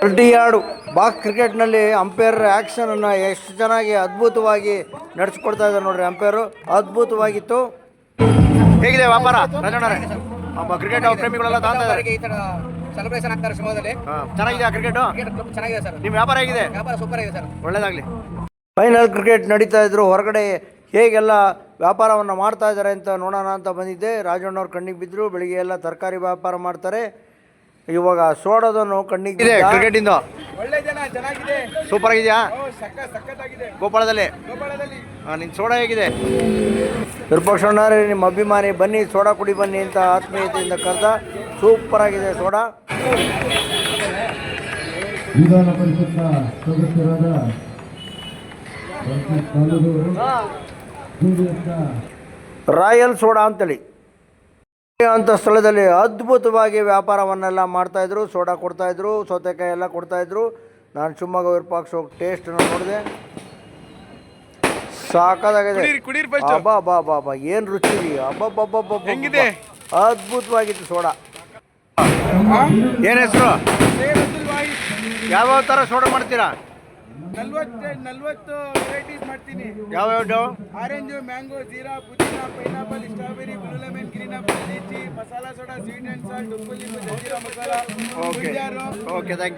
30 box ಕ್ರಿಕೆಟ್ನಲ್ಲಿ umpire ಆ್ಯಕ್ಷನನ್ನು ಎಷ್ಟು ಚೆನ್ನಾಗಿ ಅದ್ಭುತವಾಗಿ ನಡೆಸ್ಕೊಡ್ತಾ ಇದ್ದಾರೆ ನೋಡ್ರಿ. ಅಂಪೈರು ಅದ್ಭುತವಾಗಿತ್ತು. ಹೇಗಿದೆ ವ್ಯಾಪಾರ ರಾಜಣ್ಣರೇ? ಕ್ರಿಕೆಟ್ ಪ್ರೇಮಿಗಳೆಲ್ಲ ತಾಂತ ಇದ್ದಾರೆ. ಈ ತರ ಸೆಲೆಬ್ರೇಷನ್ ಆಗ್ತಾರೆ ಶಿವಮೊಗ್ಗದಲ್ಲಿ. ಚೆನ್ನಾಗಿದೆ ಕ್ರಿಕೆಟ್. ಚೆನ್ನಾಗಿದೆ ಸರ್. ನಿಮ್ಮ ವ್ಯಾಪಾರ ಹೇಗಿದೆ? ವ್ಯಾಪಾರ ಸೂಪರ್ ಆಗಿದೆ ಸರ್. ಒಳ್ಳೇದಾಗಲಿ. ಫೈನಲ್ ಕ್ರಿಕೆಟ್ ನಡೀತಾ ಇದ್ರು. ಹೊರಗಡೆ ಹೇಗೆಲ್ಲ ವ್ಯಾಪಾರವನ್ನು ಮಾಡ್ತಾ ಇದ್ದಾರೆ ಅಂತ ನೋಡೋಣ ಅಂತ ಬಂದಿದ್ದೆ. ರಾಜಣ್ಣವ್ರು ಕಣ್ಣಿಗೆ ಬಿದ್ದರು. ಬೆಳಿಗ್ಗೆ ಎಲ್ಲ ತರಕಾರಿ ವ್ಯಾಪಾರ ಮಾಡ್ತಾರೆ. ಇವಾಗ ಸೋಡೋದನ್ನು ಕಣ್ಣಿಗೆ ಇದೆ. ಕ್ರಿಕೆಟ್ ಇಂದ ಒಳ್ಳೆ ಜನ, ಚೆನ್ನಾಗಿದೆ, ಸೂಪರ್ ಆಗಿದೆಯಾ? ಸಖತ್ತಾಗಿದೆ. ಗೋಪಾಳದಲ್ಲಿ ನಿನ್ನ ಸೋಡಾ ಹೇಗಿದೆ? ವಿರೂಪಾಕ್ಷಣ್ಣವ್ರೆ, ನಿಮ್ಮ ಅಭಿಮಾನಿ, ಬನ್ನಿ ಸೋಡಾ ಕುಡಿ ಬನ್ನಿ ಅಂತ ಆತ್ಮೀಯತೆಯಿಂದ ಕರೆದ. ಸೂಪರ್ ಆಗಿದೆ ಸೋಡಾ. ವಿಧಾನ ಪರಿಷತ್ನ ಸದಸ್ಯರಾದ ರಾಯಲ್ ಸೋಡಾ ಅಂತೇಳಿ ಅಂತ ಸ್ಥಳದಲ್ಲಿ ಅದ್ಭುತವಾಗಿ ವ್ಯಾಪಾರವನ್ನೆಲ್ಲ ಮಾಡ್ತಾಯಿದ್ರು. ಸೋಡಾ ಕೊಡ್ತಾಯಿದ್ರು, ಸೌತೆಕಾಯಿ ಎಲ್ಲ ಕೊಡ್ತಾಯಿದ್ರು. ನಾನು ಶಿವಮೊಗ್ಗ ವಿರೂಪಾಕ್ಷ ಹೋಗಿ ಟೇಸ್ಟನ್ನು ನೋಡಿದೆ. ಸಾಕಾಗಿದೆ. ಅಬ್ಬಾ ಬಾ ಬಾ ಬಾ ಏನು ರುಚಿ! ಅಬ್ಬಬ್ಬಬ್ಬಬ್ಬ, ಅದ್ಭುತವಾಗಿತ್ತು ಸೋಡಾ. ಏನು ಹೆಸರು? ಯಾವ್ಯಾವ ಥರ ಸೋಡಾ ಮಾಡ್ತೀರಾ? 40 ವೆರೈಟೀಸ್ ಮಾಡ್ತೀನಿ. ಯಾವ್ಯಾವ? ಆರೆಂಜು, ಮ್ಯಾಂಗೋ, ಜೀರಾ, ಪುದೀನಾ, pineapple, strawberry, blue lemon, green apple, lychee, masala soda, sweet and salt, ಉಪ್ಪು, ಲಿಂಬು, ಜೀರಾ ಮಸಾಲ. Okay, thank you.